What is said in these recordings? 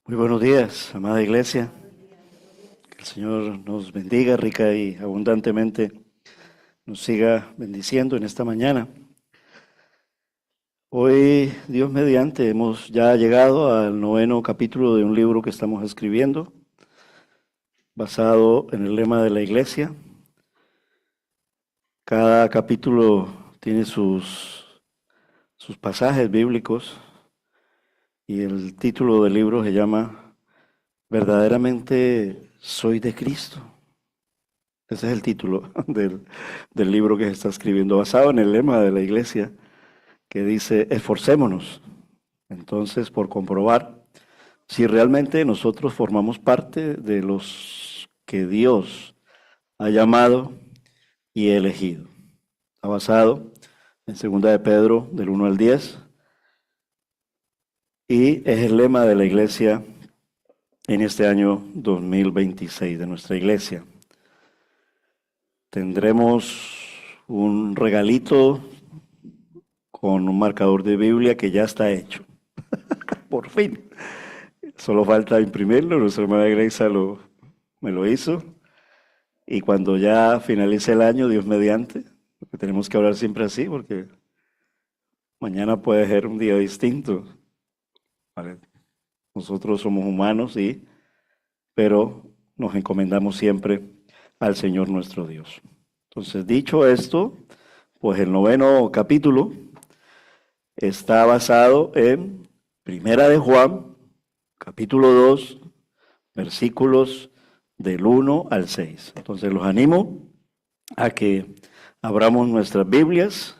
Muy buenos días, amada iglesia. Que el Señor nos bendiga rica y abundantemente, nos siga bendiciendo en esta mañana. Hoy, Dios mediante, hemos ya llegado al 9º capítulo de un libro que estamos escribiendo, basado en el lema de la iglesia. Cada capítulo tiene sus pasajes bíblicos y el título del libro se llama Verdaderamente soy de Cristo. Ese es el título del libro que se está escribiendo, basado en el lema de la iglesia que dice, esforcémonos. Entonces, por comprobar si realmente nosotros formamos parte de los que Dios ha llamado y elegido. Está basado en 2 de Pedro, del 1 al 10, y es el lema de la iglesia en este año 2026, de nuestra iglesia. Tendremos un regalito con un marcador de Biblia que ya está hecho. Por fin. Solo falta imprimirlo. Nuestra hermana Greisa me lo hizo. Y cuando ya finalice el año, Dios mediante, porque tenemos que hablar siempre así, porque mañana puede ser un día distinto. ¿Vale? Nosotros somos humanos, sí, pero nos encomendamos siempre al Señor nuestro Dios. Entonces, dicho esto, pues el 9º capítulo está basado en Primera de Juan, capítulo 2, versículos del 1 al 6. Entonces los animo a que abramos nuestras Biblias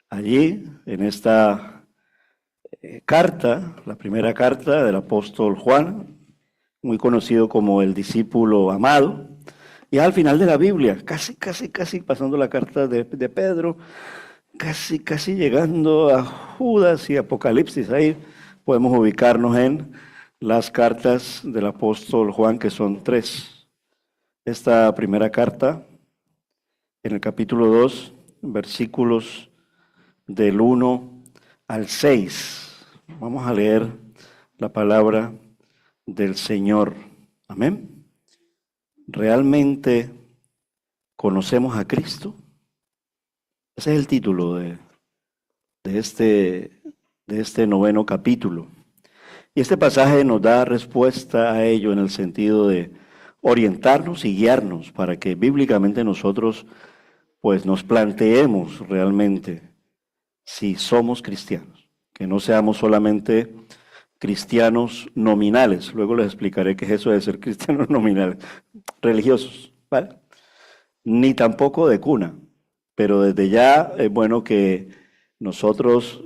allí en esta carta, la primera carta del apóstol Juan, muy conocido como el discípulo amado. Y al final de la Biblia, casi pasando la carta de Pedro, casi llegando a Judas y Apocalipsis. Ahí podemos ubicarnos en las cartas del apóstol Juan, que son 3. Esta primera carta, en el capítulo 2, versículos del 1 al 6. Vamos a leer la palabra del Señor. Amén. ¿Realmente conocemos a Cristo? Ese es el título de este 9º capítulo. Y este pasaje nos da respuesta a ello en el sentido de orientarnos y guiarnos para que bíblicamente nosotros pues nos planteemos realmente si somos cristianos, que no seamos solamente cristianos nominales. Luego les explicaré qué es eso de ser cristianos nominales, religiosos, ¿vale? Ni tampoco de cuna, pero desde ya es bueno que nosotros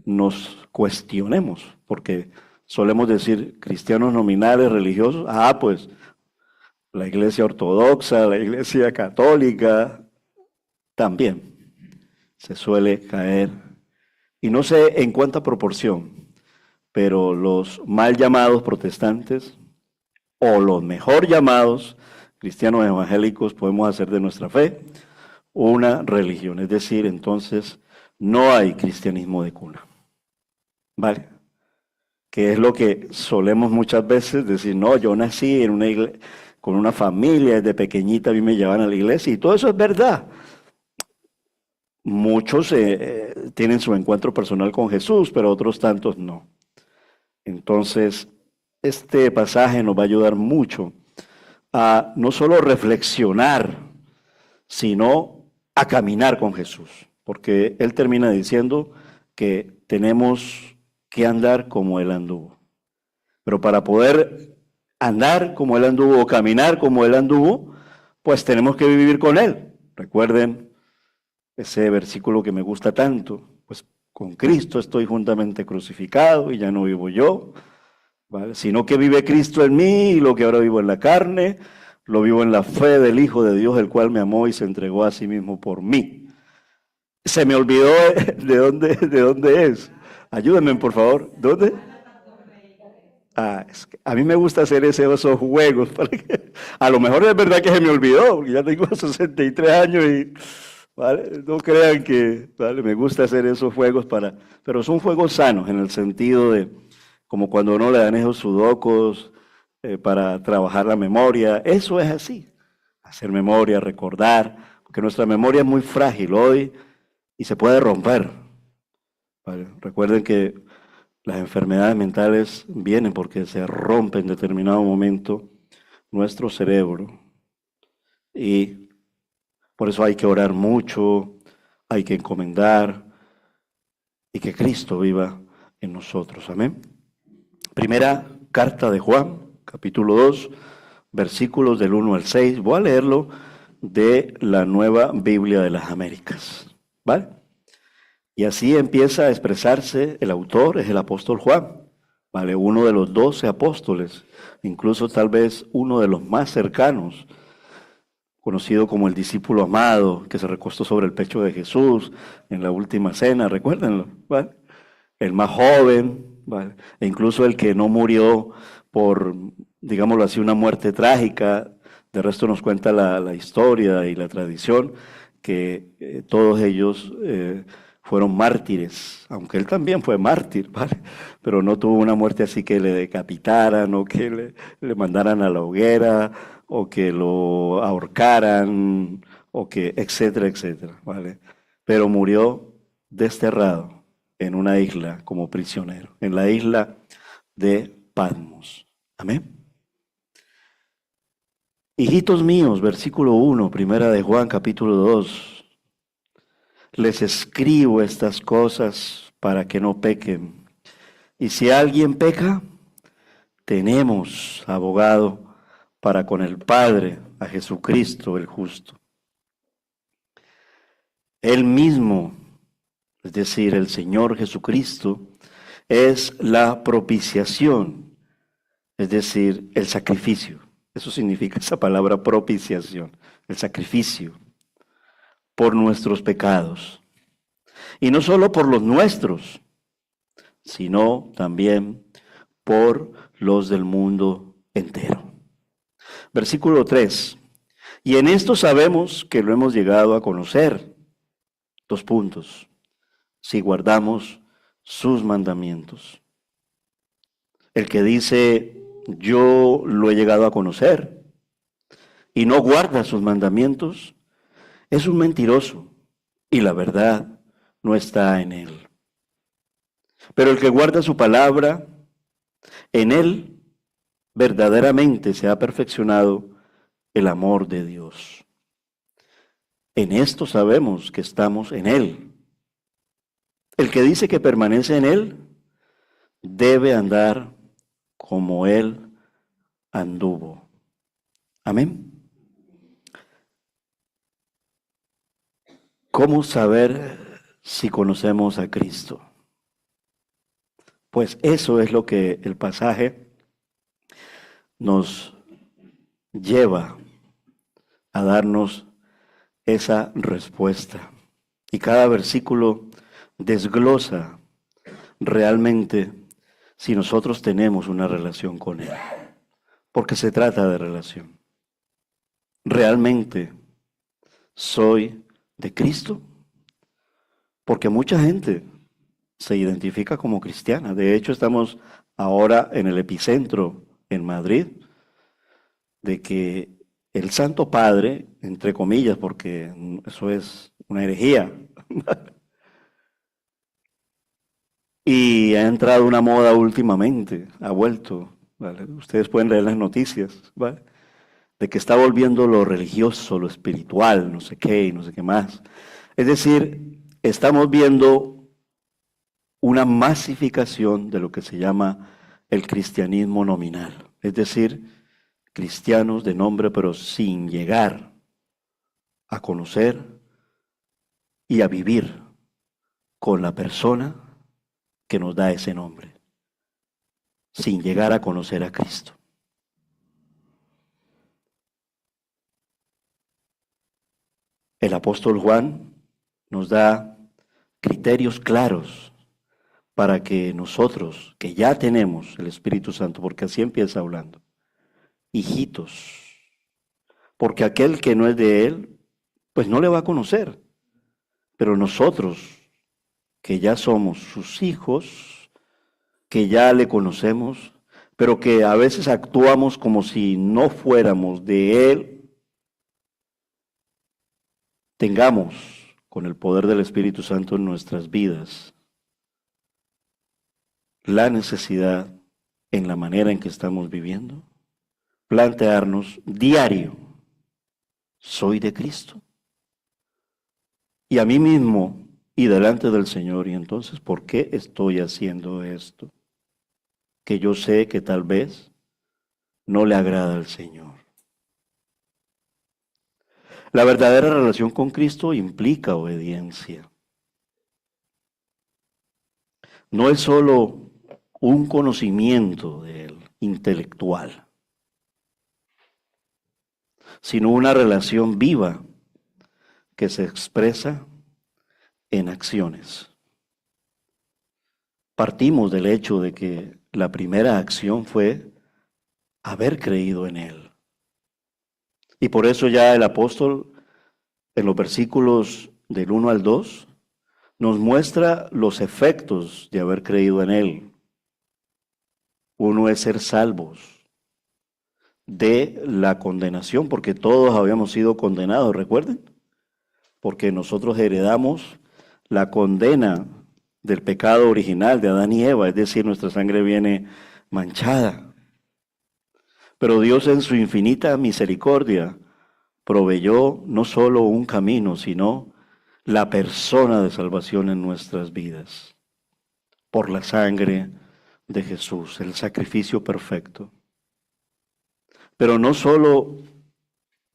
nos cuestionemos, porque solemos decir cristianos nominales, religiosos, pues la iglesia ortodoxa, la iglesia católica, también se suele caer, y no sé en cuánta proporción, pero los mal llamados protestantes o los mejor llamados cristianos evangélicos podemos hacer de nuestra fe una religión, es decir, entonces no hay cristianismo de cuna, ¿vale? Que es lo que solemos muchas veces decir, no, yo nací en una iglesia, con una familia, desde pequeñita a mí me llevaban a la iglesia, y todo eso es verdad. Muchos tienen su encuentro personal con Jesús, pero otros tantos no. Entonces, este pasaje nos va a ayudar mucho a no solo reflexionar, sino a caminar con Jesús, porque Él termina diciendo que tenemos que andar como Él anduvo. Pero para poder andar como Él anduvo o caminar como Él anduvo, pues tenemos que vivir con Él. Recuerden ese versículo que me gusta tanto, pues con Cristo estoy juntamente crucificado y ya no vivo yo, ¿vale? Sino que vive Cristo en mí, y lo que ahora vivo en la carne, lo vivo en la fe del Hijo de Dios, el cual me amó y se entregó a sí mismo por mí. Se me olvidó de dónde es. Ayúdenme, por favor. ¿Dónde? Es que a mí me gusta hacer esos juegos. A lo mejor es verdad que se me olvidó, porque ya tengo 63 años y, ¿vale? No crean que, ¿vale? Me gusta hacer esos juegos pero son juegos sanos en el sentido de como cuando uno le dan esos sudokus para trabajar la memoria. Eso es así, hacer memoria, recordar, porque nuestra memoria es muy frágil hoy y se puede romper. ¿Vale? Recuerden que las enfermedades mentales vienen porque se rompe en determinado momento nuestro cerebro y por eso hay que orar mucho, hay que encomendar y que Cristo viva en nosotros. Amén. Primera carta de Juan, capítulo 2, versículos del 1 al 6. Voy a leerlo de la Nueva Biblia de las Américas. ¿Vale? Y así empieza a expresarse el autor, es el apóstol Juan, ¿vale? Uno de los 12 apóstoles, incluso tal vez uno de los más cercanos, conocido como el discípulo amado, que se recostó sobre el pecho de Jesús en la última cena, recuérdenlo, ¿vale? El más joven, ¿vale? E incluso el que no murió por, digámoslo así, una muerte trágica. De resto nos cuenta la historia y la tradición que todos ellos fueron mártires, aunque él también fue mártir, ¿vale? Pero no tuvo una muerte así que le decapitaran o que le mandaran a la hoguera o que lo ahorcaran o que etcétera, etcétera, ¿vale? Pero murió desterrado en una isla como prisionero, en la isla de Patmos. Amén. Hijitos míos, versículo 1, primera de Juan, capítulo 2. Les escribo estas cosas para que no pequen. Y si alguien peca, tenemos abogado para con el Padre, a Jesucristo el justo. Él mismo, es decir, el Señor Jesucristo, es la propiciación, es decir, el sacrificio. Eso significa esa palabra propiciación, el sacrificio por nuestros pecados. Y no solo por los nuestros, sino también por los del mundo entero. Versículo 3. Y en esto sabemos que lo hemos llegado a conocer. 2 puntos. Si guardamos sus mandamientos. El que dice, yo lo he llegado a conocer, y no guarda sus mandamientos, es un mentiroso, y la verdad no está en él. Pero el que guarda su palabra, en él verdaderamente se ha perfeccionado el amor de Dios. En esto sabemos que estamos en él. El que dice que permanece en él, debe andar como él anduvo. Amén. ¿Cómo saber si conocemos a Cristo? Pues eso es lo que el pasaje nos lleva a darnos esa respuesta. Y cada versículo desglosa realmente si nosotros tenemos una relación con Él. Porque se trata de relación. ¿Realmente soy de Cristo? Porque mucha gente se identifica como cristiana. De hecho, estamos ahora en el epicentro en Madrid de que el Santo Padre, entre comillas, porque eso es una herejía, y ha entrado una moda últimamente, ha vuelto, ¿vale? Ustedes pueden leer las noticias, ¿vale? De que está volviendo lo religioso, lo espiritual, no sé qué y no sé qué más. Es decir, estamos viendo una masificación de lo que se llama el cristianismo nominal, es decir, cristianos de nombre pero sin llegar a conocer y a vivir con la persona que nos da ese nombre, sin llegar a conocer a Cristo. El apóstol Juan nos da criterios claros para que nosotros, que ya tenemos el Espíritu Santo, porque así empieza hablando, hijitos, porque aquel que no es de él, pues no le va a conocer, pero nosotros, que ya somos sus hijos, que ya le conocemos, pero que a veces actuamos como si no fuéramos de Él, tengamos con el poder del Espíritu Santo en nuestras vidas la necesidad en la manera en que estamos viviendo, plantearnos diario, soy de Cristo. Y a mí mismo y delante del Señor, y entonces, ¿por qué estoy haciendo esto? Que yo sé que tal vez no le agrada al Señor. La verdadera relación con Cristo implica obediencia. No es solo un conocimiento de Él, intelectual, sino una relación viva que se expresa en acciones. Partimos del hecho de que la primera acción fue haber creído en Él. Y por eso ya el apóstol, en los versículos del 1 al 2, nos muestra los efectos de haber creído en Él. Uno es ser salvos de la condenación, porque todos habíamos sido condenados, ¿recuerden? Porque nosotros heredamos la condena del pecado original de Adán y Eva, es decir, nuestra sangre viene manchada. Pero Dios en su infinita misericordia proveyó no solo un camino, sino la persona de salvación en nuestras vidas, por la sangre de Jesús, el sacrificio perfecto. Pero no solo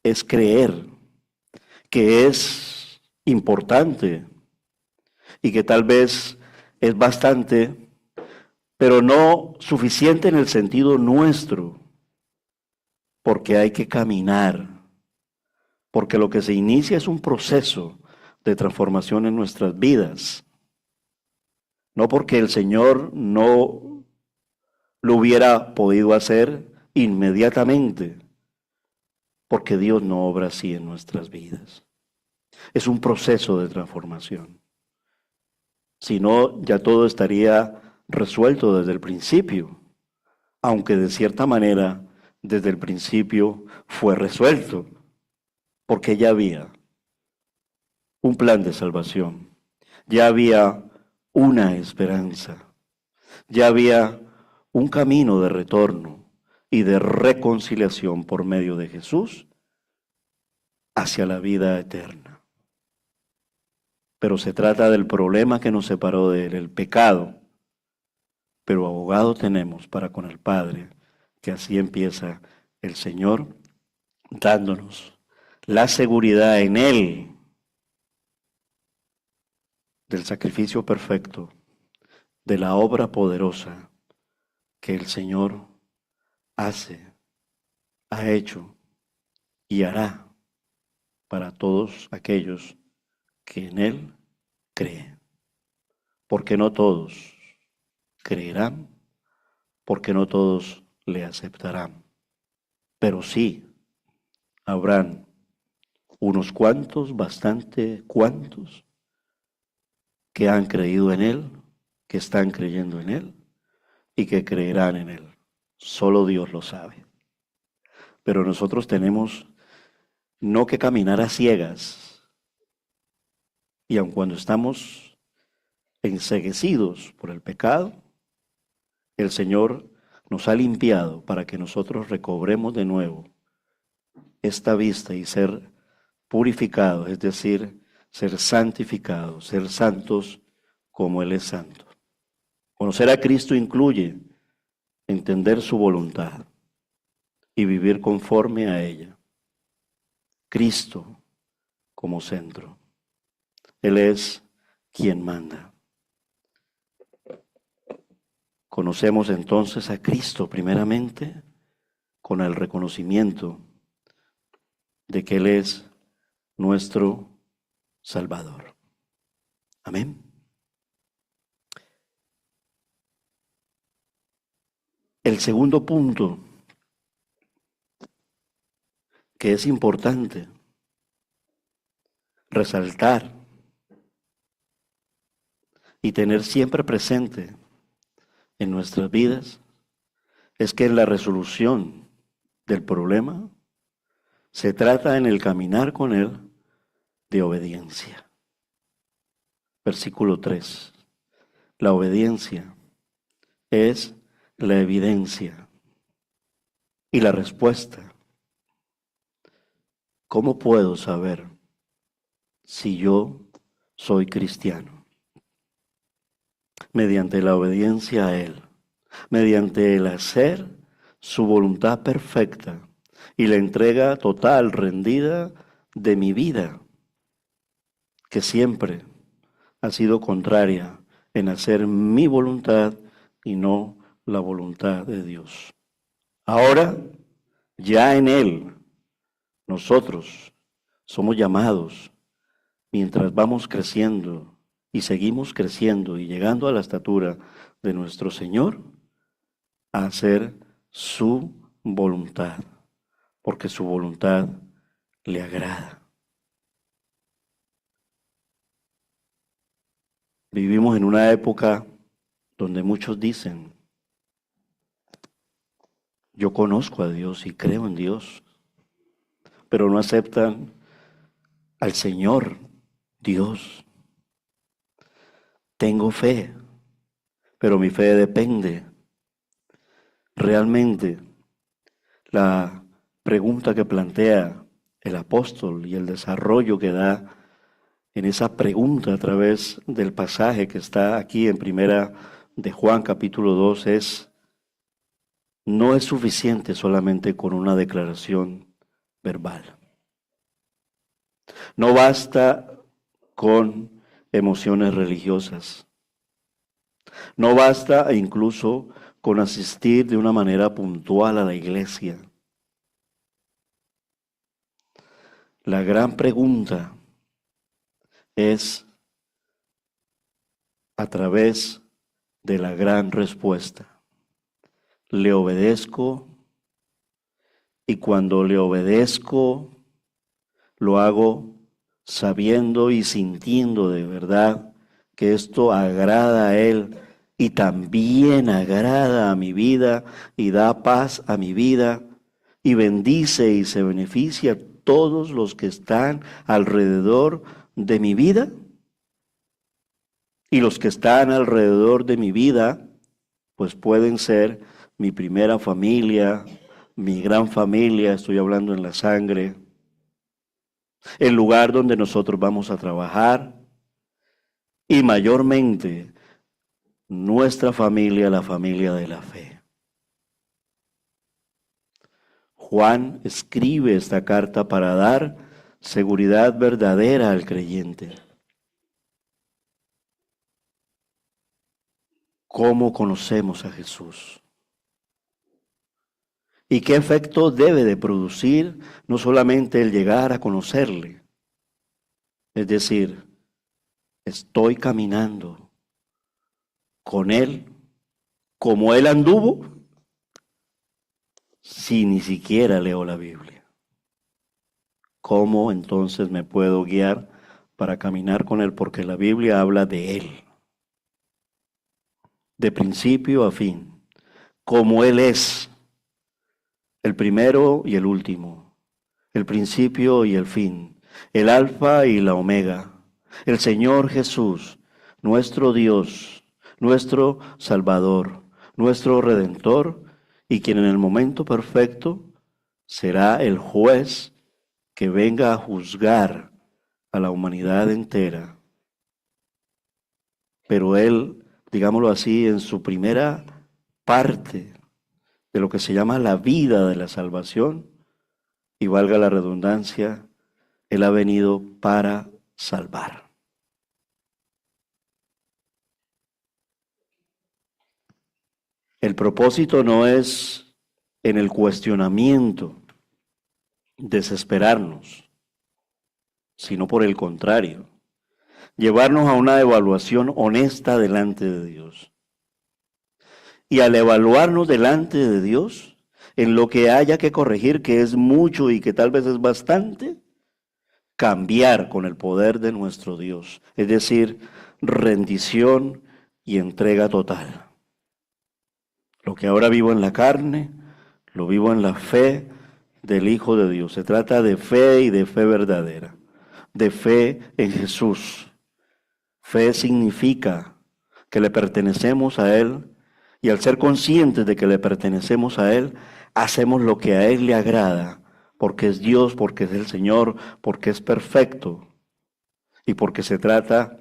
es creer, que es importante y que tal vez es bastante, pero no suficiente en el sentido nuestro, porque hay que caminar, porque lo que se inicia es un proceso de transformación en nuestras vidas, no porque el Señor no lo hubiera podido hacer inmediatamente, porque Dios no obra así en nuestras vidas. Es un proceso de transformación. Si no, ya todo estaría resuelto desde el principio, aunque de cierta manera desde el principio fue resuelto, porque ya había un plan de salvación, ya había una esperanza, ya había un camino de retorno y de reconciliación por medio de Jesús hacia la vida eterna. Pero se trata del problema que nos separó de él, el pecado. Pero abogado tenemos para con el Padre, que así empieza el Señor, dándonos la seguridad en Él del sacrificio perfecto, de la obra poderosa que el Señor hace, ha hecho y hará para todos aquellos que en Él creen. Porque no todos creerán, porque no todos le aceptarán, pero sí habrán unos cuantos, bastante cuantos, que han creído en Él, que están creyendo en Él y que creerán en Él. Solo Dios lo sabe. Pero nosotros tenemos no que caminar a ciegas, y aun cuando estamos enceguecidos por el pecado, el Señor nos ha limpiado para que nosotros recobremos de nuevo esta vista y ser purificados, es decir, ser santificados, ser santos como Él es santo. Conocer a Cristo incluye entender su voluntad y vivir conforme a ella. Cristo como centro. Él es quien manda. Conocemos entonces a Cristo primeramente con el reconocimiento de que Él es nuestro Salvador. Amén. El segundo punto que es importante resaltar y tener siempre presente en nuestras vidas es que en la resolución del problema se trata en el caminar con Él de obediencia. Versículo 3. La obediencia es la evidencia y la respuesta. ¿Cómo puedo saber si yo soy cristiano? Mediante la obediencia a Él, mediante el hacer su voluntad perfecta y la entrega total, rendida de mi vida, que siempre ha sido contraria en hacer mi voluntad y no la voluntad de Dios. Ahora, ya en Él, nosotros somos llamados, mientras vamos creciendo y seguimos creciendo y llegando a la estatura de nuestro Señor, a hacer su voluntad, porque su voluntad le agrada. Vivimos en una época donde muchos dicen, yo conozco a Dios y creo en Dios, pero no aceptan al Señor Dios. Tengo fe, pero mi fe depende. Realmente, la pregunta que plantea el apóstol y el desarrollo que da en esa pregunta a través del pasaje que está aquí en Primera de Juan capítulo 2 es, no es suficiente solamente con una declaración verbal. No basta con emociones religiosas. No basta incluso con asistir de una manera puntual a la iglesia. La gran pregunta es a través de la gran respuesta. Le obedezco y cuando le obedezco lo hago sabiendo y sintiendo de verdad que esto agrada a Él y también agrada a mi vida y da paz a mi vida y bendice y se beneficia a todos los que están alrededor de mi vida. Y los que están alrededor de mi vida, pues pueden ser mi primera familia, mi gran familia, estoy hablando en la sangre, el lugar donde nosotros vamos a trabajar y mayormente nuestra familia, la familia de la fe. Juan escribe esta carta para dar seguridad verdadera al creyente. ¿Cómo conocemos a Jesús? ¿Y qué efecto debe de producir no solamente el llegar a conocerle? Es decir, estoy caminando con Él como Él anduvo, si ni siquiera leo la Biblia. ¿Cómo entonces me puedo guiar para caminar con Él? Porque la Biblia habla de Él, de principio a fin, como Él es, el primero y el último, el principio y el fin, el alfa y la omega, el Señor Jesús, nuestro Dios, nuestro Salvador, nuestro Redentor, y quien en el momento perfecto será el juez que venga a juzgar a la humanidad entera. Pero Él, digámoslo así, en su primera parte de lo que se llama la vida de la salvación, y valga la redundancia, Él ha venido para salvar. El propósito no es en el cuestionamiento, desesperarnos, sino por el contrario, llevarnos a una evaluación honesta delante de Dios. Y al evaluarnos delante de Dios, en lo que haya que corregir, que es mucho y que tal vez es bastante, cambiar con el poder de nuestro Dios, es decir, rendición y entrega total. Lo que ahora vivo en la carne, lo vivo en la fe del Hijo de Dios. Se trata de fe y de fe verdadera, de fe en Jesús. Fe significa que le pertenecemos a Él y al ser conscientes de que le pertenecemos a Él, hacemos lo que a Él le agrada, porque es Dios, porque es el Señor, porque es perfecto y porque se trata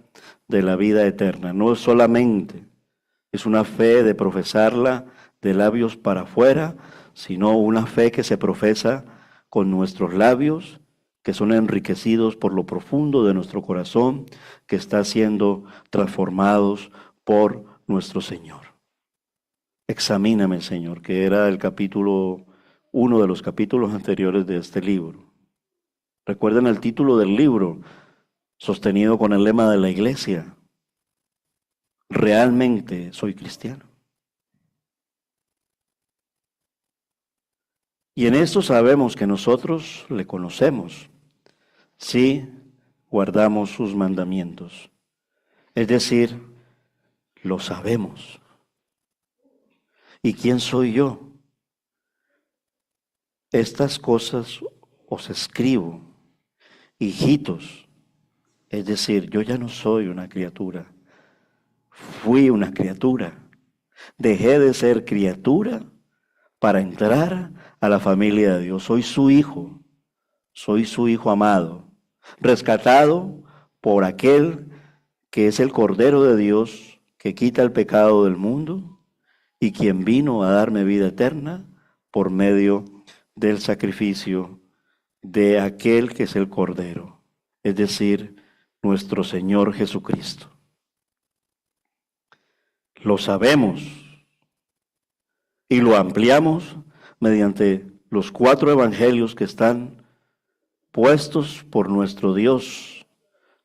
de la vida eterna. No es solamente, es una fe de profesarla de labios para afuera, sino una fe que se profesa con nuestros labios, que son enriquecidos por lo profundo de nuestro corazón, que está siendo transformados por nuestro Señor. Examíname, Señor, que era el capítulo, uno de los capítulos anteriores de este libro. Recuerden el título del libro, sostenido con el lema de la iglesia: ¿realmente soy cristiano? Y en esto sabemos que nosotros le conocemos si guardamos sus mandamientos. Es decir, lo sabemos. ¿Y quién soy yo? Estas cosas os escribo, hijitos. Es decir, yo ya no soy una criatura. Fui una criatura. Dejé de ser criatura para entrar a la familia de Dios. Soy su hijo amado, rescatado por aquel que es el Cordero de Dios, que quita el pecado del mundo y quien vino a darme vida eterna por medio del sacrificio de aquel que es el Cordero, es decir, nuestro Señor Jesucristo. Lo sabemos y lo ampliamos mediante los 4 evangelios que están puestos por nuestro Dios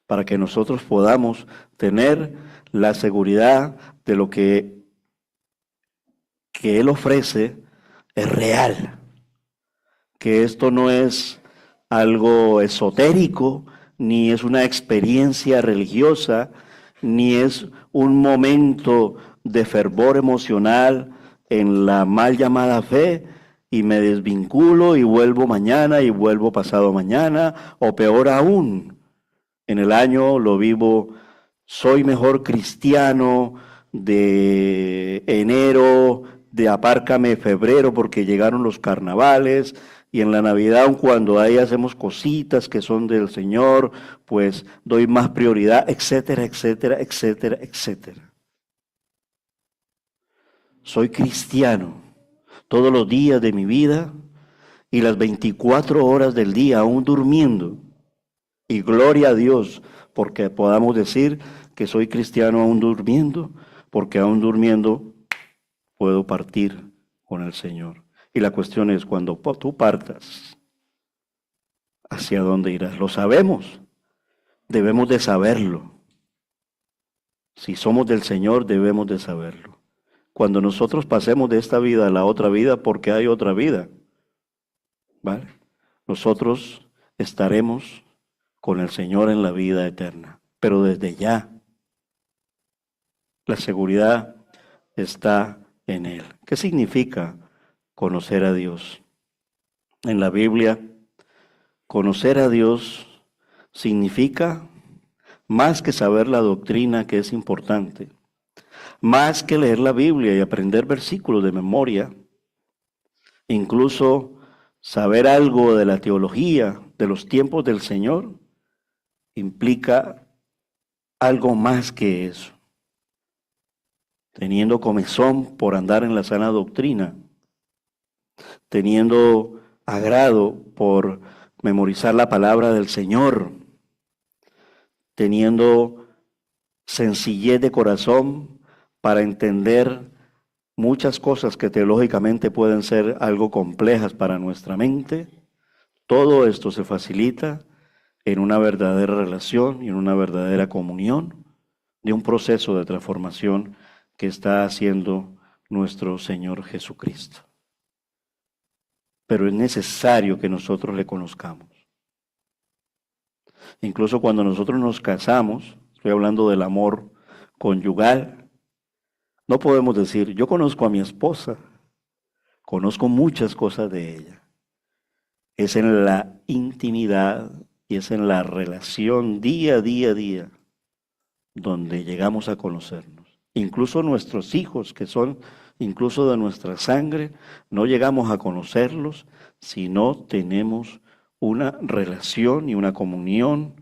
para que nosotros podamos tener la seguridad de lo que Él ofrece es real, que esto no es algo esotérico, ni es una experiencia religiosa, ni es un momento de fervor emocional en la mal llamada fe, y me desvinculo y vuelvo mañana y vuelvo pasado mañana, o peor aún, en el año lo vivo, soy mejor cristiano de enero, de apárcame febrero porque llegaron los carnavales, y en la Navidad, aun cuando ahí hacemos cositas que son del Señor, pues doy más prioridad, etcétera, etcétera, etcétera, etcétera. Soy cristiano todos los días de mi vida y las 24 horas del día, aún durmiendo. Y gloria a Dios, porque podamos decir que soy cristiano aún durmiendo, porque aún durmiendo puedo partir con el Señor. Y la cuestión es, cuando tú partas, ¿hacia dónde irás? Lo sabemos, debemos de saberlo. Si somos del Señor, debemos de saberlo. Cuando nosotros pasemos de esta vida a la otra vida, porque hay otra vida, ¿vale? Nosotros estaremos con el Señor en la vida eterna. Pero desde ya, la seguridad está en Él. ¿Qué significa conocer a Dios? En la Biblia, conocer a Dios significa más que saber la doctrina, que es importante, más que leer la Biblia y aprender versículos de memoria, incluso saber algo de la teología de los tiempos del Señor, implica algo más que eso. Teniendo comezón por andar en la sana doctrina, teniendo agrado por memorizar la palabra del Señor, teniendo sencillez de corazón para entender muchas cosas que teológicamente pueden ser algo complejas para nuestra mente. Todo esto se facilita en una verdadera relación y en una verdadera comunión de un proceso de transformación que está haciendo nuestro Señor Jesucristo. Pero es necesario que nosotros le conozcamos. Incluso cuando nosotros nos casamos, estoy hablando del amor conyugal, No podemos decir, yo conozco a mi esposa, conozco muchas cosas de ella. Es en la intimidad y es en la relación día a día donde llegamos a conocernos. Incluso nuestros hijos, que son incluso de nuestra sangre, no llegamos a conocerlos si no tenemos una relación y una comunión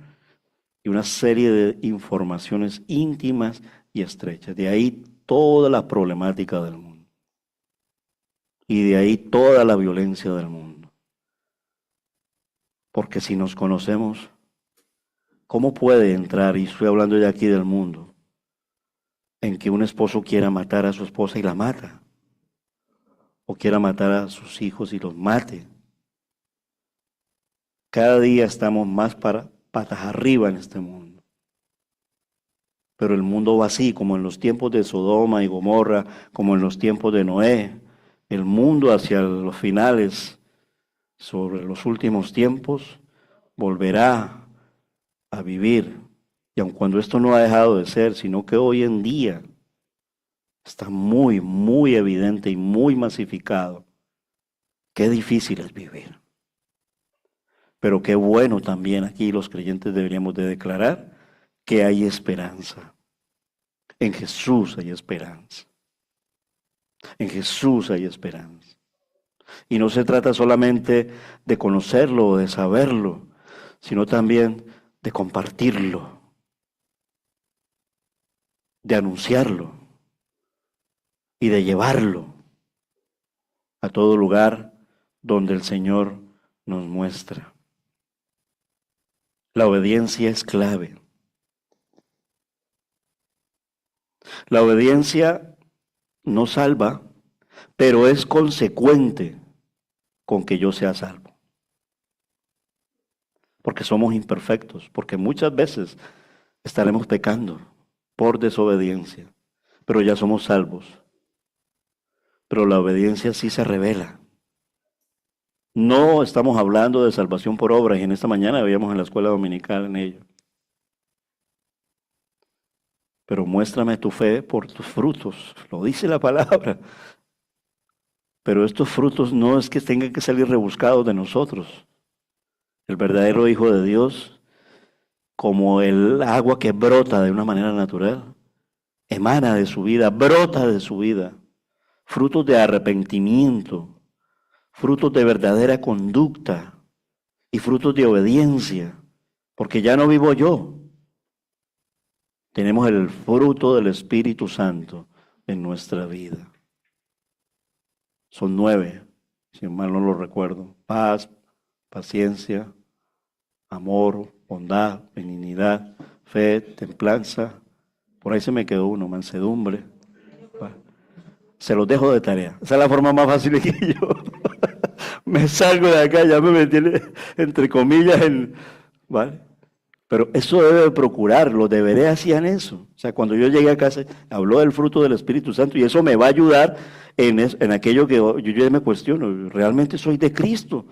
y una serie de informaciones íntimas y estrechas. De ahí toda la problemática del mundo. Y de ahí toda la violencia del mundo. Porque si nos conocemos, ¿cómo puede entrar, y estoy hablando ya aquí del mundo, en que un esposo quiera matar a su esposa y la mata? O quiera matar a sus hijos y los mate. Cada día estamos más para patas arriba en este mundo. Pero el mundo va así, como en los tiempos de Sodoma y Gomorra, como en los tiempos de Noé. El mundo hacia los finales, sobre los últimos tiempos, volverá a vivir. Y aun cuando esto no ha dejado de ser, sino que hoy en día está muy evidente y muy masificado. Qué difícil es vivir. Pero qué bueno también aquí los creyentes deberíamos de declarar que hay esperanza. En Jesús hay esperanza. En Jesús hay esperanza. Y no se trata solamente de conocerlo o de saberlo, sino también de compartirlo, de anunciarlo y de llevarlo a todo lugar donde el Señor nos muestra. La obediencia es clave. La obediencia no salva, pero es consecuente con que yo sea salvo. Porque somos imperfectos, porque muchas veces estaremos pecando por desobediencia, pero ya somos salvos. Pero la obediencia sí se revela. No estamos hablando de salvación por obras, y en esta mañana veíamos en la escuela dominical en ello. Pero muéstrame tu fe por tus frutos, lo dice la palabra. Pero estos frutos no es que tengan que salir rebuscados de nosotros. El verdadero Hijo de Dios, como el agua que brota de una manera natural, emana de su vida, brota de su vida. Frutos de arrepentimiento, frutos de verdadera conducta y frutos de obediencia, porque ya no vivo yo. Tenemos el fruto del Espíritu Santo en nuestra vida. Son 9, si mal no lo recuerdo. Paz, paciencia, amor, bondad, benignidad, fe, templanza. Por ahí se me quedó uno, mansedumbre. Se los dejo de tarea. Esa es la forma más fácil que yo me salgo de acá, ya me metí entre comillas ¿vale? Pero eso debe de procurar, los deberes hacían eso. O sea, cuando yo llegué a casa, habló del fruto del Espíritu Santo y eso me va a ayudar en aquello que yo ya me cuestiono. ¿Realmente soy de Cristo?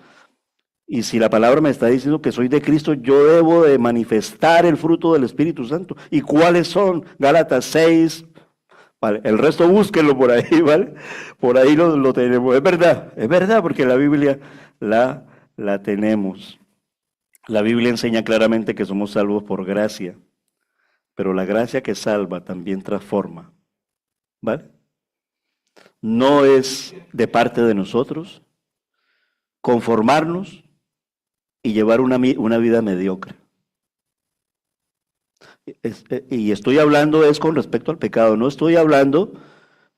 Y si la palabra me está diciendo que soy de Cristo, yo debo de manifestar el fruto del Espíritu Santo. ¿Y cuáles son? Gálatas 6, ¿vale? El resto búsquenlo por ahí, ¿vale? Por ahí lo tenemos. Es verdad, porque la Biblia la tenemos. La Biblia enseña claramente que somos salvos por gracia, pero la gracia que salva también transforma, ¿vale? No es de parte de nosotros conformarnos y llevar una vida mediocre. Y estoy hablando es con respecto al pecado, no estoy hablando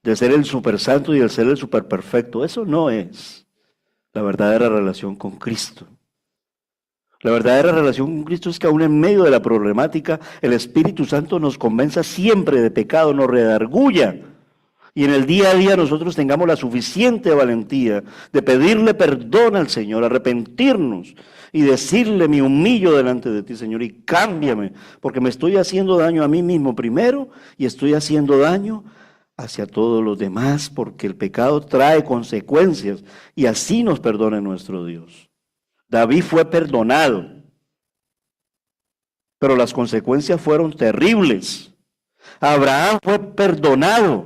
de ser el super santo y el ser el super perfecto. Eso no es la verdadera relación con Cristo. La verdadera relación con Cristo es que aún en medio de la problemática, el Espíritu Santo nos convenza siempre de pecado, nos redarguya. Y en el día a día nosotros tengamos la suficiente valentía de pedirle perdón al Señor, arrepentirnos y decirle, me humillo delante de ti, Señor, y cámbiame, porque me estoy haciendo daño a mí mismo primero y estoy haciendo daño hacia todos los demás, porque el pecado trae consecuencias y así nos perdona nuestro Dios. David fue perdonado, pero las consecuencias fueron terribles. Abraham fue perdonado,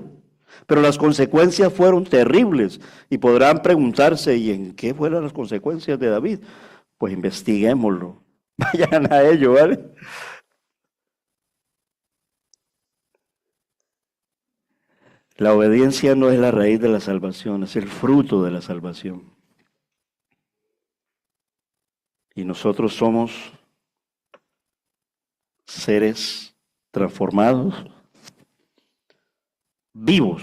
Pero las consecuencias fueron terribles y podrán preguntarse, ¿y en qué fueron las consecuencias de David? Pues investiguémoslo, vayan a ello, ¿vale? La obediencia no es la raíz de la salvación, es el fruto de la salvación. Y nosotros somos seres transformados, vivos.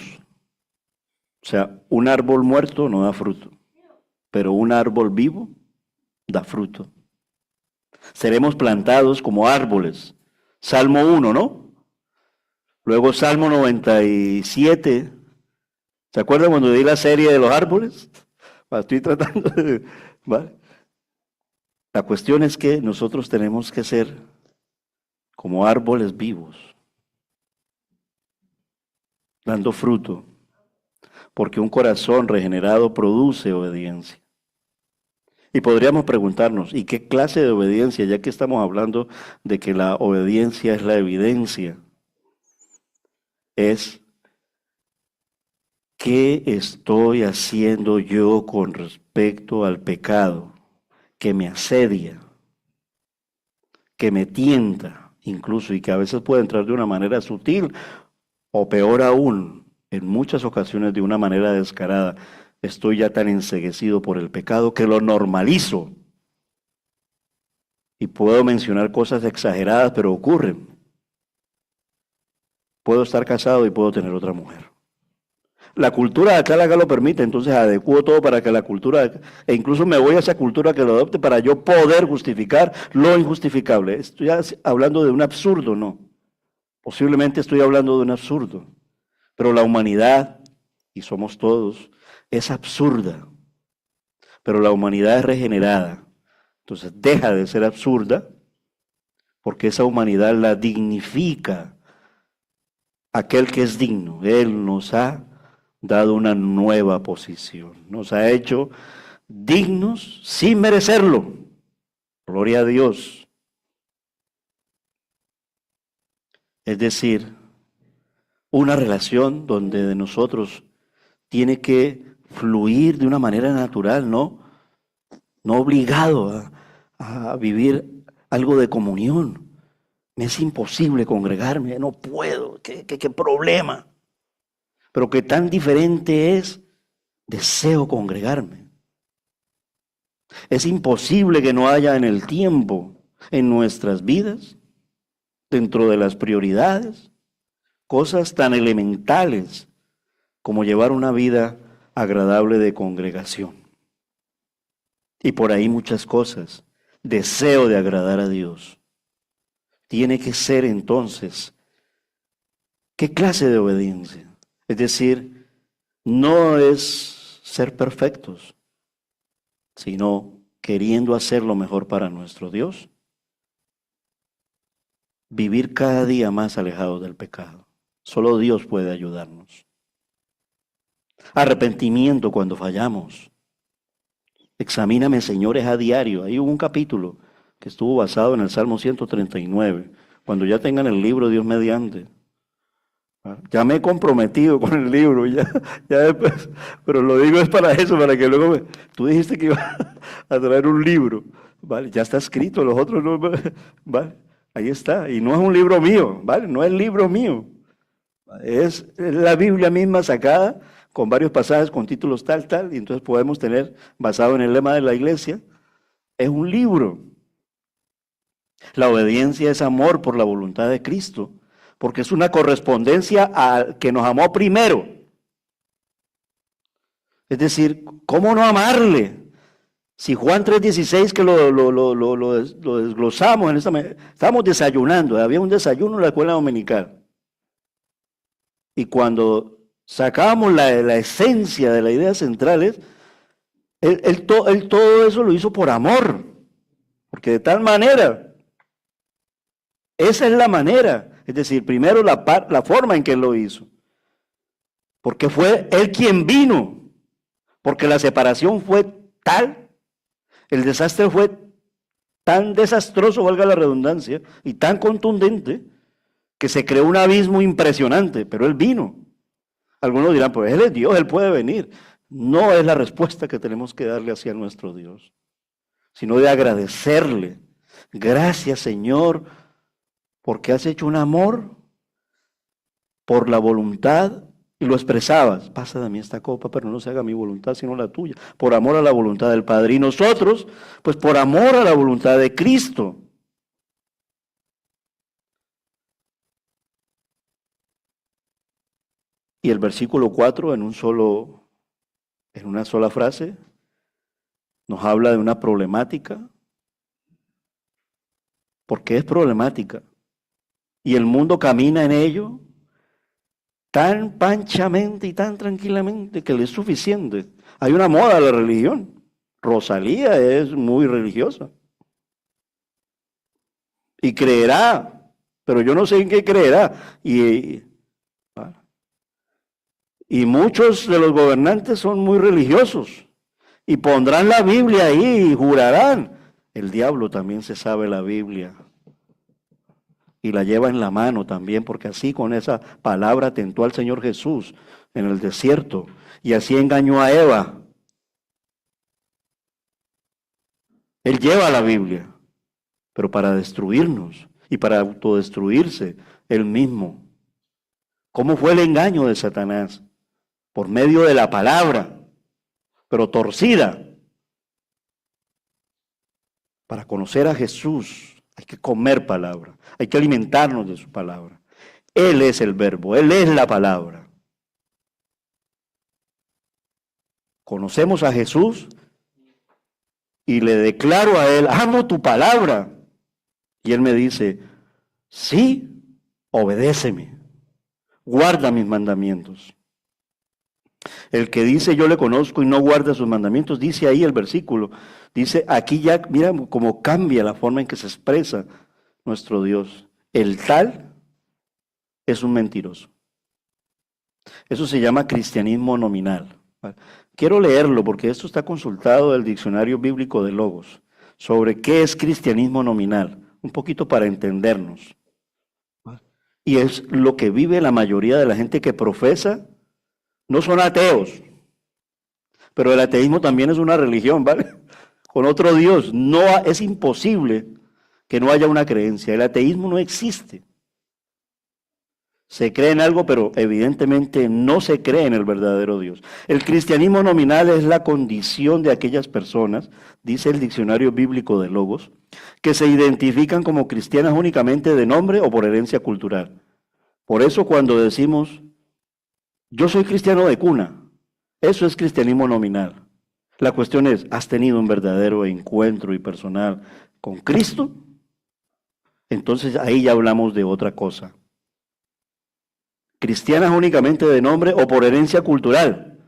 O sea, un árbol muerto no da fruto, pero un árbol vivo da fruto. Seremos plantados como árboles. Salmo 1, ¿no? Luego Salmo 97. ¿Se acuerdan cuando di la serie de los árboles? Estoy tratando de... ¿vale? La cuestión es que nosotros tenemos que ser como árboles vivos, dando fruto, porque un corazón regenerado produce obediencia. Y podríamos preguntarnos, ¿y qué clase de obediencia? Ya que estamos hablando de que la obediencia es la evidencia, es ¿qué estoy haciendo yo con respecto al pecado que me asedia, que me tienta incluso y que a veces puede entrar de una manera sutil o peor aún, en muchas ocasiones de una manera descarada? Estoy ya tan enceguecido por el pecado que lo normalizo. Y puedo mencionar cosas exageradas, pero ocurren. Puedo estar casado y puedo tener otra mujer. La cultura de acá lo permite, entonces adecuo todo para que la cultura, e incluso me voy a esa cultura que lo adopte para yo poder justificar lo injustificable. Estoy hablando de un absurdo, ¿no? Posiblemente estoy hablando de un absurdo, pero la humanidad, y somos todos, es absurda, pero la humanidad es regenerada. Entonces deja de ser absurda porque esa humanidad la dignifica aquel que es digno. Él nos ha dado una nueva posición, nos ha hecho dignos sin merecerlo. Gloria a Dios. Es decir, una relación donde de nosotros tiene que fluir de una manera natural, no obligado a vivir algo de comunión. Me es imposible congregarme, no puedo, qué problema. Pero qué tan diferente es, deseo congregarme. Es imposible que no haya en el tiempo, en nuestras vidas, dentro de las prioridades, cosas tan elementales como llevar una vida agradable de congregación. Y por ahí muchas cosas. Deseo de agradar a Dios. Tiene que ser entonces, ¿qué clase de obediencia? Es decir, no es ser perfectos, sino queriendo hacer lo mejor para nuestro Dios. Vivir cada día más alejados del pecado. Solo Dios puede ayudarnos. Arrepentimiento cuando fallamos. Examíname, señores, a diario. Ahí hubo un capítulo que estuvo basado en el Salmo 139. Cuando ya tengan el libro, Dios mediante. Ya me he comprometido con el libro, ya después, pero lo digo es para eso, para que luego tú dijiste que ibas a traer un libro, ¿vale? Ya está escrito, los otros no, ¿vale? Ahí está, y no es un libro mío, ¿vale? No es libro mío. Es la Biblia misma sacada con varios pasajes con títulos tal, y entonces podemos tener, basado en el lema de la iglesia, es un libro. La obediencia es amor por la voluntad de Cristo, porque es una correspondencia al que nos amó primero. Es decir, ¿cómo no amarle? Si Juan 3:16 que lo desglosamos, estábamos desayunando, había un desayuno en la escuela dominical. Y cuando sacábamos la esencia de la idea central, él todo eso lo hizo por amor. Porque de tal manera, esa es la manera. Es decir, primero la forma en que él lo hizo. Porque fue él quien vino. Porque la separación fue tal, el desastre fue tan desastroso, valga la redundancia, y tan contundente, que se creó un abismo impresionante, pero él vino Algunos dirán, pues Él es Dios, Él puede venir. No es la respuesta que tenemos que darle hacia nuestro Dios, sino de agradecerle. Gracias, Señor, porque has hecho un amor por la voluntad y lo expresabas. Pasa de mí esta copa, pero no se haga mi voluntad, sino la tuya. Por amor a la voluntad del Padre. Y nosotros, pues por amor a la voluntad de Cristo. Y el versículo 4, en una sola frase, nos habla de una problemática. Porque es problemática. Y el mundo camina en ello tan panchamente y tan tranquilamente que le es suficiente. Hay una moda de la religión. Rosalía es muy religiosa. Y creerá, pero yo no sé en qué creerá. Y muchos de los gobernantes son muy religiosos. Y pondrán la Biblia ahí y jurarán. El diablo también se sabe la Biblia. Y la lleva en la mano también, porque así con esa palabra tentó al Señor Jesús en el desierto. Y así engañó a Eva. Él lleva la Biblia, pero para destruirnos y para autodestruirse él mismo. ¿Cómo fue el engaño de Satanás? Por medio de la palabra, pero torcida. Para conocer a Jesús hay que comer palabra, hay que alimentarnos de su palabra. Él es el verbo, Él es la palabra. Conocemos a Jesús y le declaro a Él, amo tu palabra. Y Él me dice, sí, obedéceme, guarda mis mandamientos. El que dice yo le conozco y no guarda sus mandamientos, dice ahí el versículo, dice aquí ya, mira cómo cambia la forma en que se expresa nuestro Dios. El tal es un mentiroso. Eso se llama cristianismo nominal. Quiero leerlo porque esto está consultado del diccionario bíblico de Logos, sobre qué es cristianismo nominal, un poquito para entendernos. Y es lo que vive la mayoría de la gente que profesa. No son ateos, pero el ateísmo también es una religión, ¿vale? Con otro Dios. No es imposible que no haya una creencia. El ateísmo no existe. Se cree en algo, pero evidentemente no se cree en el verdadero Dios. El cristianismo nominal es la condición de aquellas personas, dice el diccionario bíblico de Logos, que se identifican como cristianas únicamente de nombre o por herencia cultural. Por eso cuando decimos yo soy cristiano de cuna, eso es cristianismo nominal. La cuestión es, ¿has tenido un verdadero encuentro y personal con Cristo? Entonces ahí ya hablamos de otra cosa. Cristianas únicamente de nombre o por herencia cultural.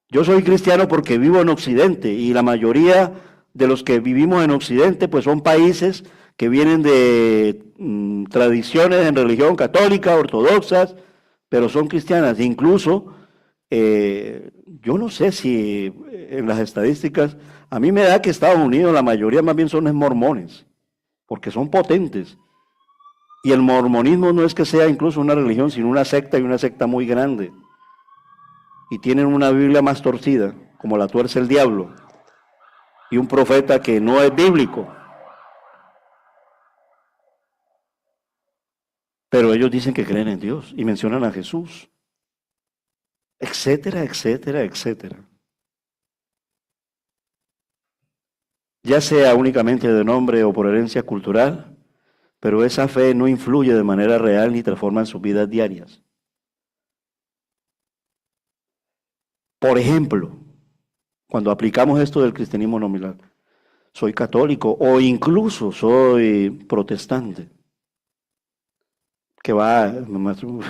Yo soy cristiano porque vivo en Occidente y la mayoría de los que vivimos en Occidente pues son países que vienen de tradiciones en religión católica, ortodoxas, pero son cristianas. Incluso, yo no sé si en las estadísticas, a mí me da que Estados Unidos la mayoría más bien son mormones, porque son potentes. Y el mormonismo no es que sea incluso una religión, sino una secta y una secta muy grande. Y tienen una Biblia más torcida, como la tuerce el diablo, y un profeta que no es bíblico. Pero ellos dicen que creen en Dios y mencionan a Jesús, etcétera, etcétera, etcétera. Ya sea únicamente de nombre o por herencia cultural, pero esa fe no influye de manera real ni transforma en sus vidas diarias. Por ejemplo, cuando aplicamos esto del cristianismo nominal, soy católico o incluso soy protestante. Que va,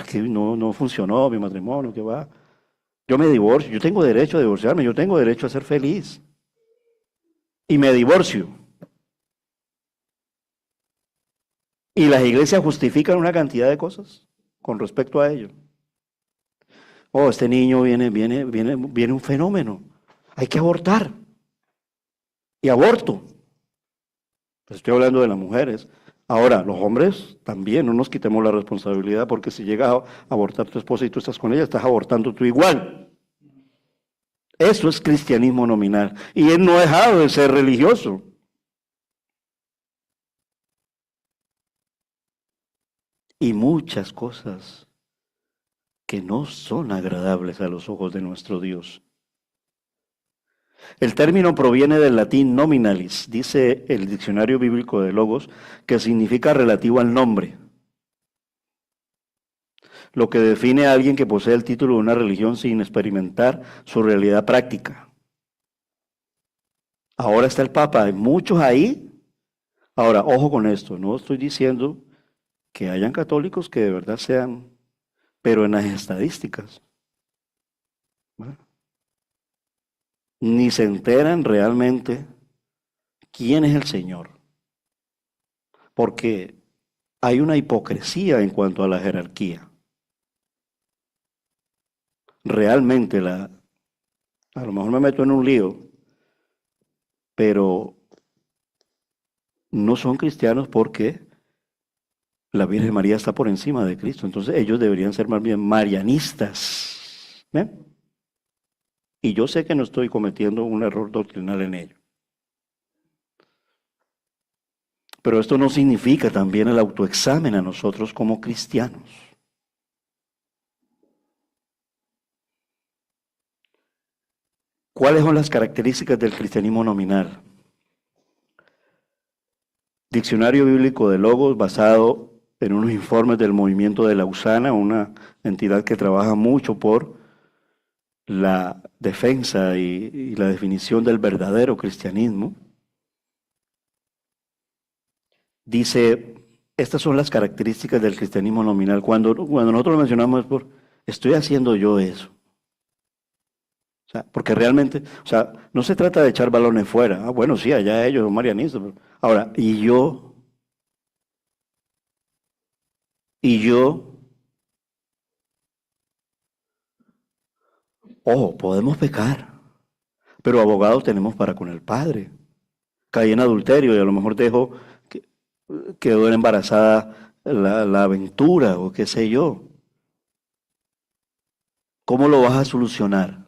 que no funcionó mi matrimonio, que va. Yo me divorcio, yo tengo derecho a divorciarme, yo tengo derecho a ser feliz. Y me divorcio. Y las iglesias justifican una cantidad de cosas con respecto a ello. Oh, este niño viene un fenómeno. Hay que abortar. Y aborto. Pues estoy hablando de las mujeres. Ahora, los hombres también, no nos quitemos la responsabilidad, porque si llega a abortar tu esposa y tú estás con ella, estás abortando tú igual. Eso es cristianismo nominal. Y él no ha dejado de ser religioso. Y muchas cosas que no son agradables a los ojos de nuestro Dios. El término proviene del latín nominalis, dice el diccionario bíblico de Logos, que significa relativo al nombre, lo que define a alguien que posee el título de una religión sin experimentar su realidad práctica. Ahora está el Papa, hay muchos ahí. Ahora, ojo con esto, no estoy diciendo que hayan católicos que de verdad sean, pero en las estadísticas, ¿verdad? Ni se enteran realmente quién es el Señor, porque hay una hipocresía en cuanto a la jerarquía. Realmente, a lo mejor me meto en un lío, pero no son cristianos porque la Virgen María está por encima de Cristo. Entonces ellos deberían ser más bien marianistas. ¿Ven? Y yo sé que no estoy cometiendo un error doctrinal en ello. Pero esto no significa también el autoexamen a nosotros como cristianos. ¿Cuáles son las características del cristianismo nominal? Diccionario bíblico de Logos basado en unos informes del movimiento de Lausana, una entidad que trabaja mucho por la defensa y la definición del verdadero cristianismo. Dice, estas son las características del cristianismo nominal. Cuando nosotros lo mencionamos es por, estoy haciendo yo eso. O sea, porque realmente, o sea, no se trata de echar balones fuera. Ah, bueno, sí, allá ellos son marianistas. Ahora, y yo, ojo, podemos pecar, pero abogados tenemos para con el Padre. Caí en adulterio y a lo mejor quedó embarazada la aventura o qué sé yo. ¿Cómo lo vas a solucionar?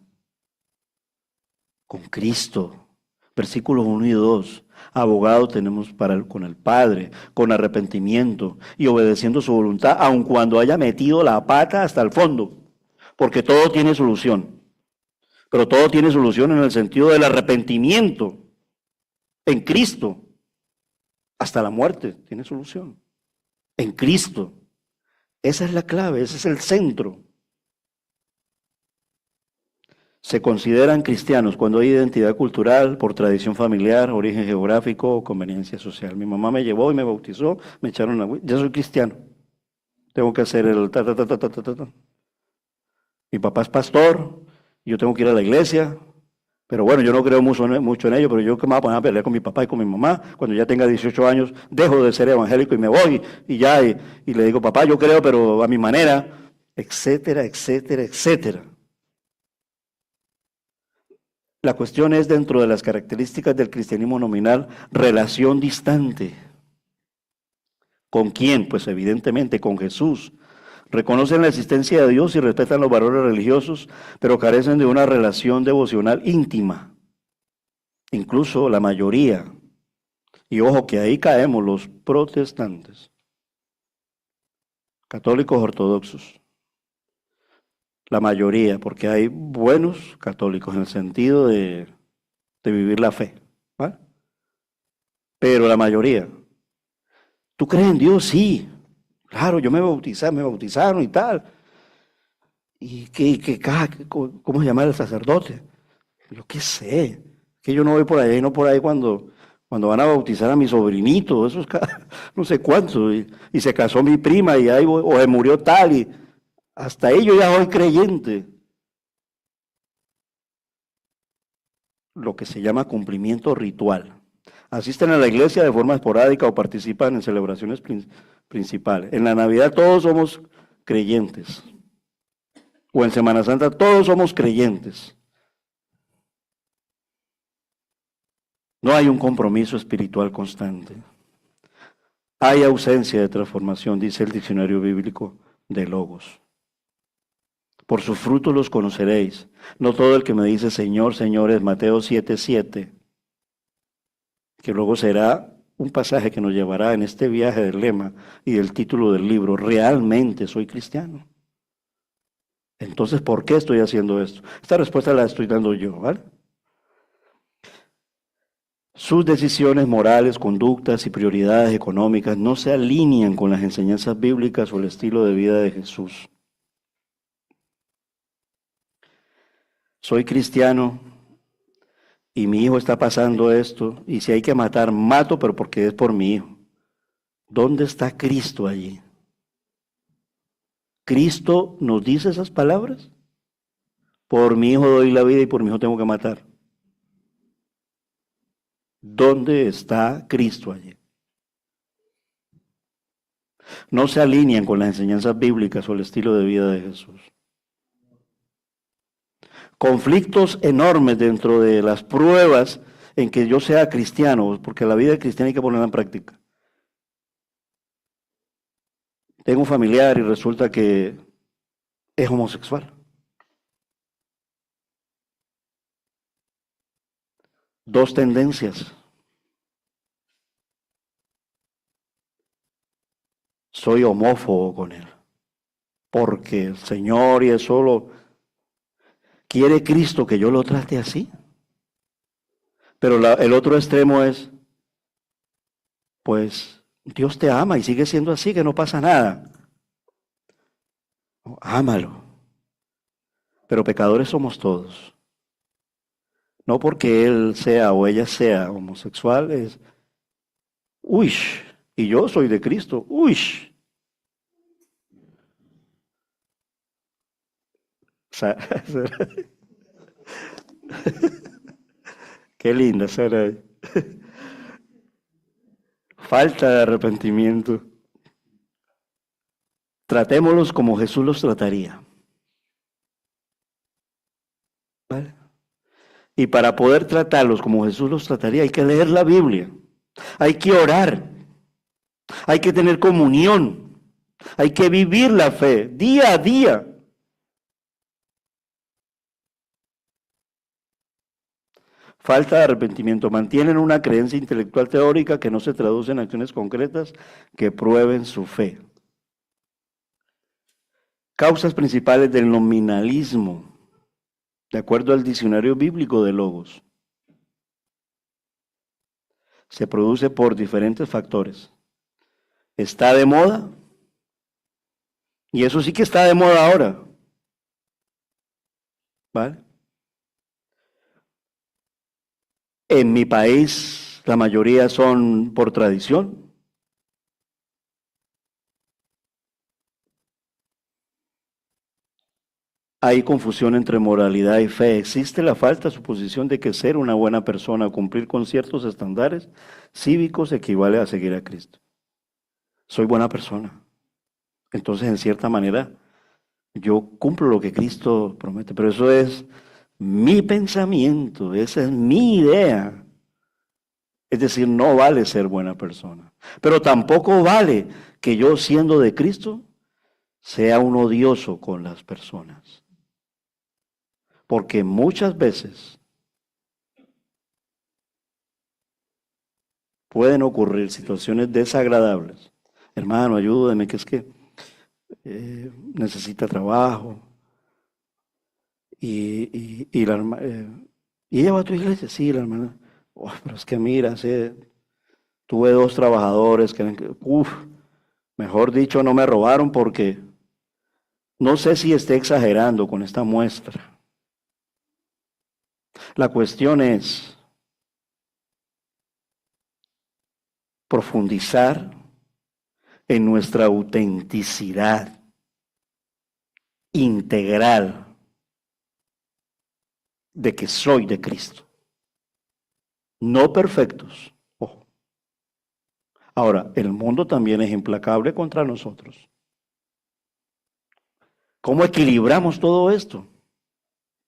Con Cristo. Versículos 1 y 2. Abogado tenemos con el Padre, con arrepentimiento y obedeciendo su voluntad, aun cuando haya metido la pata hasta el fondo. Porque todo tiene solución. Pero todo tiene solución en el sentido del arrepentimiento. En Cristo. Hasta la muerte tiene solución. En Cristo. Esa es la clave, ese es el centro. Se consideran cristianos cuando hay identidad cultural, por tradición familiar, origen geográfico o conveniencia social. Mi mamá me llevó y me bautizó, me echaron agua. Ya soy cristiano. Tengo que hacer el ta, ta, ta, ta, ta, ta, ta. Mi papá es pastor, yo tengo que ir a la iglesia. Pero bueno, yo no creo mucho en ello, pero yo que me voy a poner a pelear con mi papá y con mi mamá. Cuando ya tenga 18 años, dejo de ser evangélico y me voy y ya, y le digo, papá, yo creo, pero a mi manera, etcétera, etcétera, etcétera. La cuestión es, dentro de las características del cristianismo nominal, relación distante. ¿Con quién? Pues evidentemente con Jesús. Reconocen la existencia de Dios y respetan los valores religiosos, pero carecen de una relación devocional íntima. Incluso la mayoría. Y ojo que ahí caemos los protestantes, católicos ortodoxos. La mayoría, porque hay buenos católicos en el sentido de vivir la fe, ¿vale? Pero la mayoría. ¿Tú crees en Dios? Sí. Claro, yo me bautizaron y tal. ¿Y cómo se llama el sacerdote? Yo qué sé. Que yo no voy por allá y no por ahí cuando van a bautizar a mi sobrinito, eso es no sé cuánto. Y se casó mi prima y ahí o se murió tal. Y hasta ahí yo ya soy creyente. Lo que se llama cumplimiento ritual. Asisten a la iglesia de forma esporádica o participan en celebraciones principales. En la Navidad todos somos creyentes. O en Semana Santa todos somos creyentes. No hay un compromiso espiritual constante. Hay ausencia de transformación, dice el diccionario bíblico de Logos. Por sus frutos los conoceréis. No todo el que me dice Señor, Señor es Mateo 7:7, que luego será un pasaje que nos llevará en este viaje del lema y del título del libro, realmente soy cristiano. Entonces, ¿por qué estoy haciendo esto? Esta respuesta la estoy dando yo, ¿vale? Sus decisiones morales, conductas y prioridades económicas no se alinean con las enseñanzas bíblicas o el estilo de vida de Jesús. Soy cristiano y mi hijo está pasando esto, y si hay que matar, mato, pero porque es por mi hijo. ¿Dónde está Cristo allí? ¿Cristo nos dice esas palabras? Por mi hijo doy la vida y por mi hijo tengo que matar. ¿Dónde está Cristo allí? No se alinean con las enseñanzas bíblicas o el estilo de vida de Jesús. Conflictos enormes dentro de las pruebas en que yo sea cristiano, porque la vida cristiana hay que ponerla en práctica. Tengo un familiar y resulta que es homosexual. Dos tendencias. Soy homófobo con él, porque el Señor y eso lo quiere Cristo que yo lo trate así. Pero el otro extremo es, pues Dios te ama y sigue siendo así, que no pasa nada. Ámalo. Pero pecadores somos todos. No porque él sea o ella sea homosexual, es, uy, y yo soy de Cristo, uy. Qué linda, Sara. Falta de arrepentimiento. Tratémoslos como Jesús los trataría. ¿Vale? Y para poder tratarlos como Jesús los trataría, hay que leer la Biblia, hay que orar, hay que tener comunión, hay que vivir la fe día a día. Falta de arrepentimiento. Mantienen una creencia intelectual teórica que no se traduce en acciones concretas que prueben su fe. Causas principales del nominalismo, de acuerdo al diccionario bíblico de Logos. Se produce por diferentes factores. Está de moda, y eso sí que está de moda ahora. ¿Vale? En mi país, la mayoría son por tradición. Hay confusión entre moralidad y fe. Existe la falta suposición de que ser una buena persona o cumplir con ciertos estándares cívicos equivale a seguir a Cristo. Soy buena persona. Entonces, en cierta manera, yo cumplo lo que Cristo promete. Pero eso es mi pensamiento, esa es mi idea. Es decir, no vale ser buena persona. Pero tampoco vale que yo, siendo de Cristo, sea un odioso con las personas. Porque muchas veces pueden ocurrir situaciones desagradables. Hermano, ayúdeme, que es que necesita trabajo. Y ella va a tu iglesia, sí, la hermana. Oh, pero es que mira, tuve dos trabajadores mejor dicho, no me robaron porque no sé si esté exagerando con esta muestra. La cuestión es profundizar en nuestra autenticidad integral de que soy de Cristo. No perfectos. Ojo. Ahora, el mundo también es implacable contra nosotros. ¿Cómo equilibramos todo esto?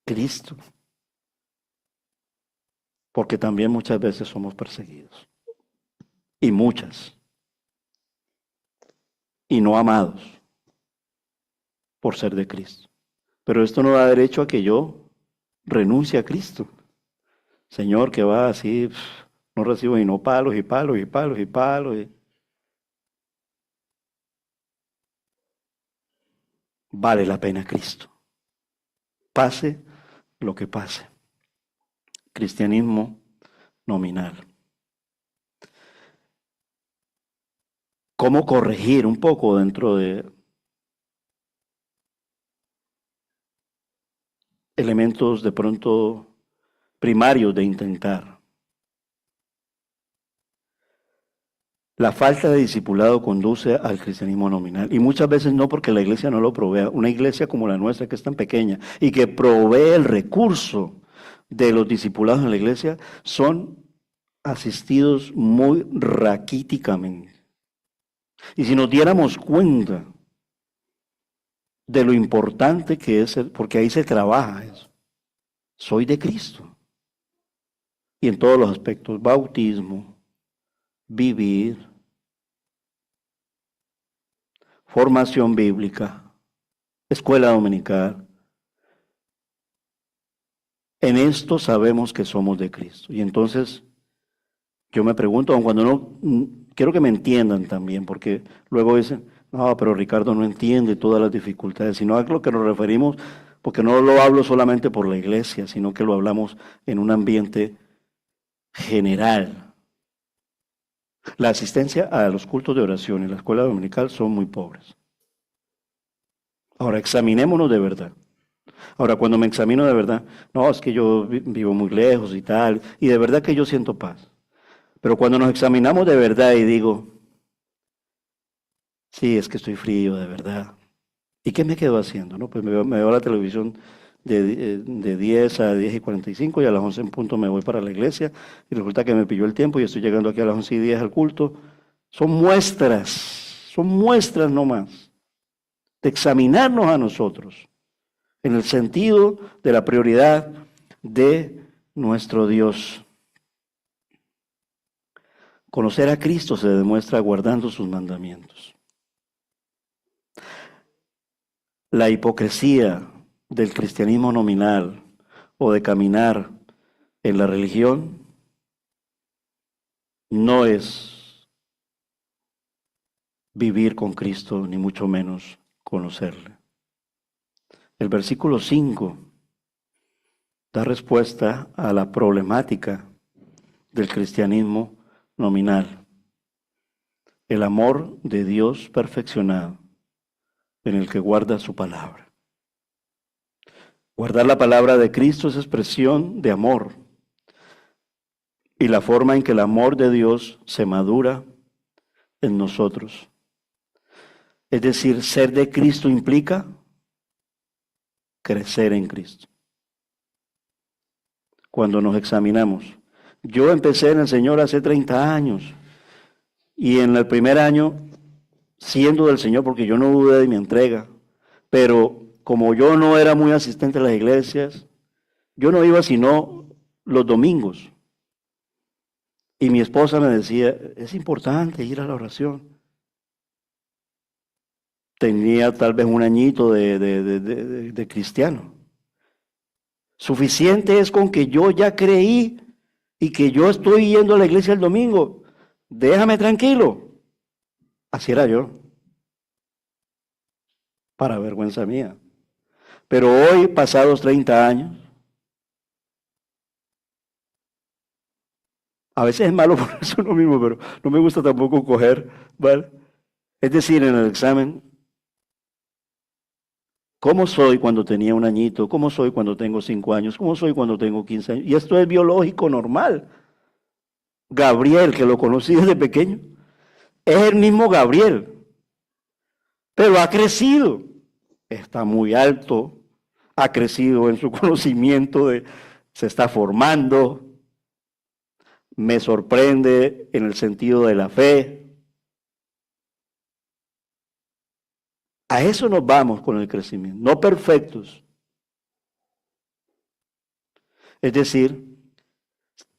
Cristo. Porque también muchas veces somos perseguidos. Y muchas. y no amados por ser de Cristo. Pero esto no da derecho a que yo renuncie a Cristo. Señor, que va así, no recibo sino palos y palos y palos y palos. Vale la pena Cristo. Pase lo que pase. Cristianismo nominal. ¿Cómo corregir un poco dentro de elementos de pronto primarios de intentar? La falta de discipulado conduce al cristianismo nominal y muchas veces no porque la iglesia no lo provea. Una iglesia como la nuestra que es tan pequeña y que provee el recurso de los discipulados en la iglesia son asistidos muy raquíticamente. Y si nos diéramos cuenta de lo importante que es, porque ahí se trabaja eso. Soy de Cristo. Y en todos los aspectos, bautismo, vivir, formación bíblica, escuela dominical. En esto sabemos que somos de Cristo. Y entonces yo me pregunto, aun cuando no, quiero que me entiendan también, porque luego dicen, no, pero Ricardo no entiende todas las dificultades, sino a lo que nos referimos, porque no lo hablo solamente por la iglesia, sino que lo hablamos en un ambiente general. La asistencia a los cultos de oración y la escuela dominical son muy pobres. Ahora, examinémonos de verdad. Ahora, cuando me examino de verdad, no, es que yo vivo muy lejos y tal, y de verdad que yo siento paz. Pero cuando nos examinamos de verdad y digo, sí, es que estoy frío, de verdad. ¿Y qué me quedo haciendo? No, pues me veo la televisión de 10 a 10 y 45 y a las 11 en punto me voy para la iglesia y resulta que me pilló el tiempo y estoy llegando aquí a las 11 y 10 al culto. Son muestras nomás de examinarnos a nosotros en el sentido de la prioridad de nuestro Dios. Conocer a Cristo se demuestra guardando sus mandamientos. La hipocresía del cristianismo nominal o de caminar en la religión no es vivir con Cristo, ni mucho menos conocerle. El versículo 5 da respuesta a la problemática del cristianismo nominal. El amor de Dios perfeccionado en el que guarda su palabra. Guardar la palabra de Cristo es expresión de amor y la forma en que el amor de Dios se madura en nosotros. Es decir, ser de Cristo implica crecer en Cristo. Cuando nos examinamos. Yo empecé en el Señor hace 30 años y en el primer año, siendo del Señor, porque yo no dudé de mi entrega, pero como yo no era muy asistente a las iglesias, yo no iba sino los domingos. Y mi esposa me decía, es importante ir a la oración. Tenía tal vez un añito de cristiano. Suficiente es con que yo ya creí y que yo estoy yendo a la iglesia el domingo. Déjame tranquilo. Así era yo. Para vergüenza mía. Pero hoy, pasados 30 años, a veces es malo por eso lo mismo, pero no me gusta tampoco coger, ¿vale? Es decir, en el examen, ¿cómo soy cuando tenía un añito? ¿Cómo soy cuando tengo 5 años? ¿Cómo soy cuando tengo 15 años? Y esto es biológico normal. Gabriel, que lo conocí desde pequeño, es el mismo Gabriel, pero ha crecido. Está muy alto, ha crecido en su conocimiento, se está formando. Me sorprende en el sentido de la fe. A eso nos vamos con el crecimiento, no perfectos. Es decir,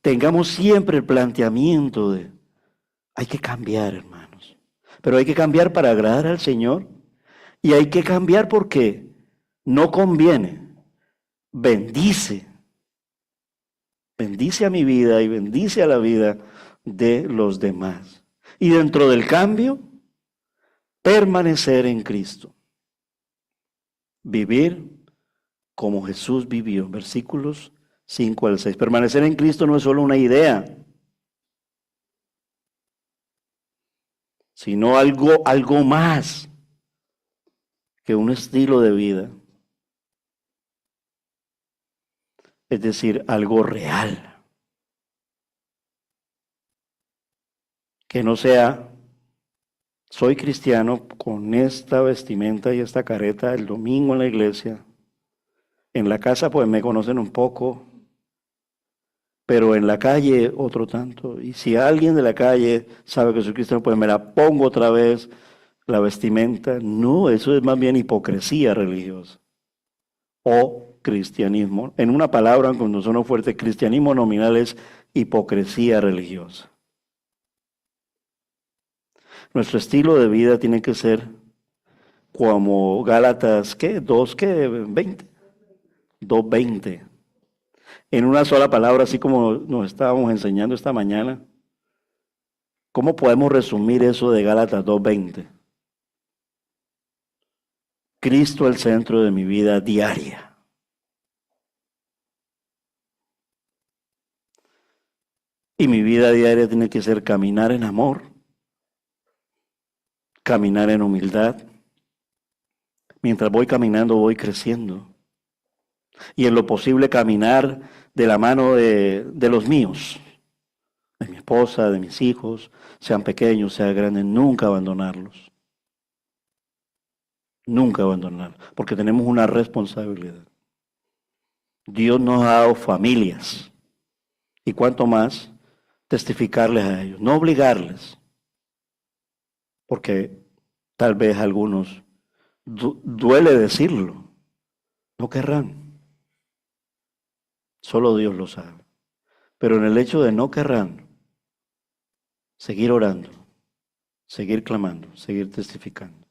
tengamos siempre el planteamiento de, hay que cambiar, hermanos. Pero hay que cambiar para agradar al Señor. Y hay que cambiar porque no conviene. Bendice. Bendice a mi vida y bendice a la vida de los demás. Y dentro del cambio, permanecer en Cristo. Vivir como Jesús vivió. Versículos 5 al 6. Permanecer en Cristo no es solo una idea, sino algo más que un estilo de vida. Es decir, algo real. Que no sea, soy cristiano con esta vestimenta y esta careta el domingo en la iglesia. En la casa pues me conocen un poco, pero en la calle otro tanto. Y si alguien de la calle sabe que soy cristiano, pues me la pongo otra vez, la vestimenta. No, eso es más bien hipocresía religiosa. O cristianismo. En una palabra, cuando suena fuerte, cristianismo nominal es hipocresía religiosa. Nuestro estilo de vida tiene que ser como Gálatas, ¿qué? 20. 2:20. En una sola palabra, así como nos estábamos enseñando esta mañana. ¿Cómo podemos resumir eso de Gálatas 2:20? Cristo el centro de mi vida diaria. Y mi vida diaria tiene que ser caminar en amor, caminar en humildad. Mientras voy caminando, voy creciendo. Y en lo posible caminar de la mano de los míos, de mi esposa, de mis hijos, sean pequeños, sean grandes, nunca abandonarlos. Nunca abandonarlos, porque tenemos una responsabilidad. Dios nos ha dado familias, y cuanto más testificarles a ellos, no obligarles, porque tal vez a algunos duele decirlo, no querrán, solo Dios lo sabe. Pero en el hecho de no querrán, seguir orando, seguir clamando, seguir testificando.